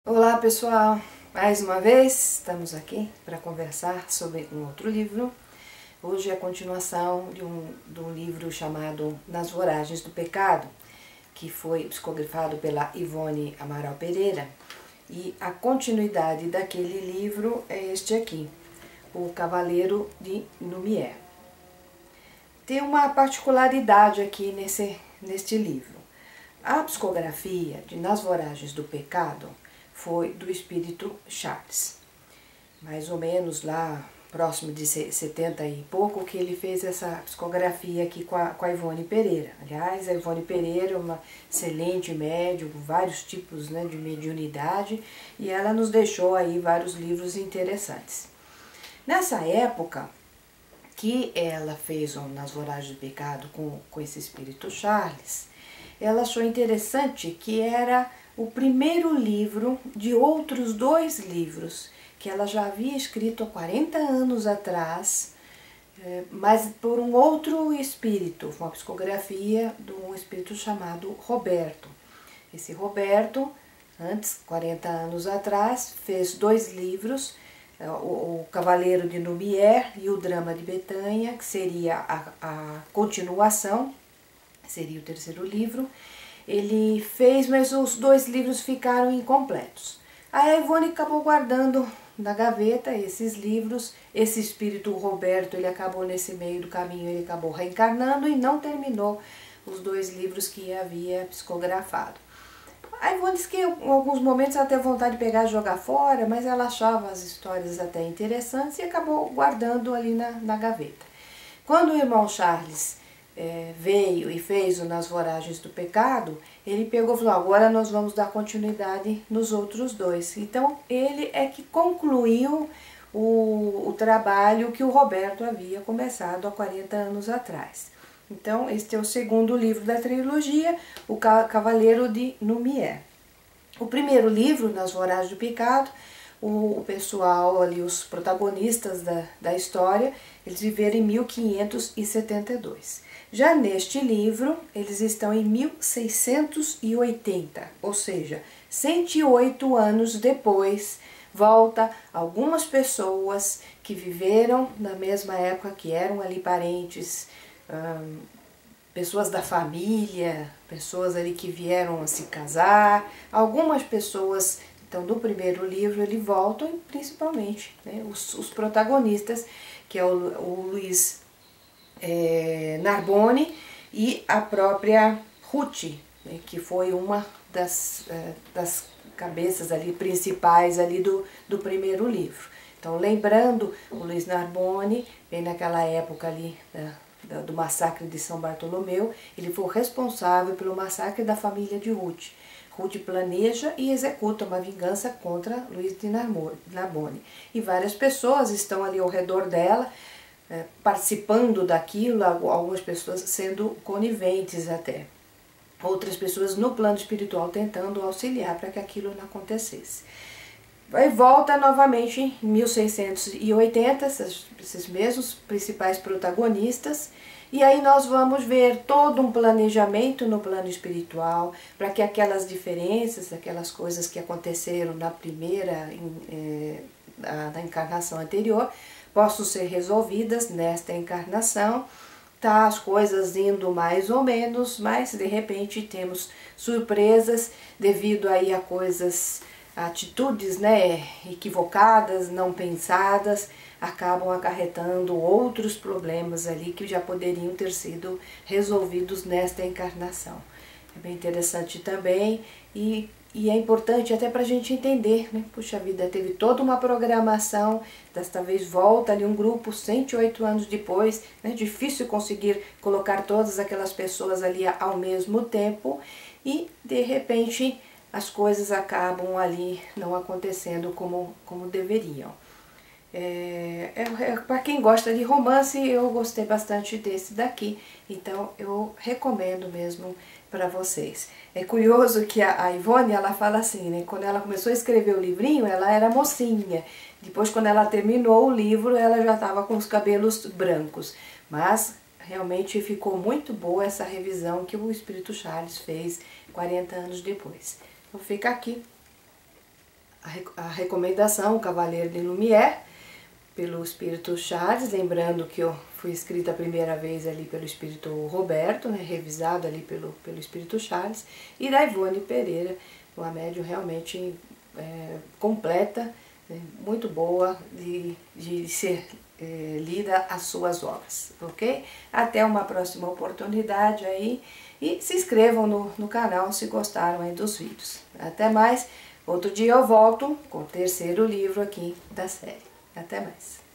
Olá pessoal, mais uma vez estamos aqui para conversar sobre um outro livro. Hoje é a continuação de um livro chamado Nas Voragens do Pecado, que foi psicografado pela Ivone Amaral Pereira. E a continuidade daquele livro é este aqui, O Cavaleiro de Lumière. Tem uma particularidade aqui neste livro. A psicografia de Nas Voragens do Pecado foi do espírito Charles, mais ou menos lá próximo de 70 e pouco que ele fez essa psicografia aqui com a Ivone Pereira. Aliás, a Ivone Pereira é uma excelente médium, com vários tipos de mediunidade, e ela nos deixou aí vários livros interessantes. Nessa época que ela fez Nas Voragens do Pecado com esse espírito Charles, ela achou interessante que era o primeiro livro de outros dois livros que ela já havia escrito há 40 anos atrás, mas por um outro espírito, uma psicografia de um espírito chamado Roberto. Esse Roberto, antes, 40 anos atrás, fez dois livros, o Cavaleiro de Lumière e o Drama de Betânia, que seria a continuação, seria o terceiro livro. Ele fez, mas os dois livros ficaram incompletos. A Ivone acabou guardando na gaveta esses livros. Esse espírito Roberto, ele acabou nesse meio do caminho, ele acabou reencarnando e não terminou os dois livros que havia psicografado. A Ivone disse que em alguns momentos ela teve vontade de pegar e jogar fora, mas ela achava as histórias até interessantes e acabou guardando ali na gaveta. Quando o irmão Charles veio e fez o Nas Voragens do Pecado, ele pegou e falou, agora nós vamos dar continuidade nos outros dois. Então ele é que concluiu o trabalho que o Roberto havia começado há 40 anos atrás. Então este é o segundo livro da trilogia, O Cavaleiro de Lumière. O primeiro livro, Nas Voragens do Pecado, o pessoal ali, os protagonistas da história, eles viveram em 1572. Já neste livro, eles estão em 1680, ou seja, 108 anos depois, volta algumas pessoas que viveram na mesma época, que eram ali parentes, pessoas da família, pessoas ali que vieram a se casar, algumas pessoas. Então, do primeiro livro, ele volta, principalmente, os protagonistas, que é o Luiz Narbonne e a própria Ruth, que foi uma das cabeças ali principais ali do primeiro livro. Então, lembrando, o Luiz Narbonne, bem naquela época ali do massacre de São Bartolomeu, ele foi o responsável pelo massacre da família de Ruth. Ruth planeja e executa uma vingança contra Luiz de Narbonne. E várias pessoas estão ali ao redor dela, participando daquilo, algumas pessoas sendo coniventes até. Outras pessoas no plano espiritual tentando auxiliar para que aquilo não acontecesse. Aí volta novamente em 1680, esses mesmos principais protagonistas, e aí nós vamos ver todo um planejamento no plano espiritual para que aquelas diferenças, aquelas coisas que aconteceram na primeira, na encarnação anterior, possam ser resolvidas nesta encarnação. Tá, as coisas indo mais ou menos, mas de repente temos surpresas devido aí a coisas, atitudes equivocadas, não pensadas, acabam acarretando outros problemas ali que já poderiam ter sido resolvidos nesta encarnação. É bem interessante também e é importante até para a gente entender, Puxa vida, teve toda uma programação, desta vez volta ali um grupo 108 anos depois, difícil conseguir colocar todas aquelas pessoas ali ao mesmo tempo e de repente as coisas acabam ali não acontecendo como deveriam. Para quem gosta de romance, eu gostei bastante desse daqui, então eu recomendo mesmo para vocês. É curioso que a Ivone, ela fala assim, quando ela começou a escrever o livrinho, ela era mocinha, depois quando ela terminou o livro, ela já estava com os cabelos brancos, mas realmente ficou muito boa essa revisão que o Espírito Charles fez 40 anos depois. Então fica aqui a recomendação, O Cavaleiro de Lumière, pelo Espírito Charles, lembrando que eu fui escrita a primeira vez ali pelo Espírito Roberto, né, revisado ali pelo Espírito Charles, e da Ivone Pereira, uma médium realmente completa, né, muito boa de ser lida as suas obras, ok? Até uma próxima oportunidade aí, e se inscrevam no canal se gostaram aí dos vídeos. Até mais, outro dia eu volto com o terceiro livro aqui da série. Até mais.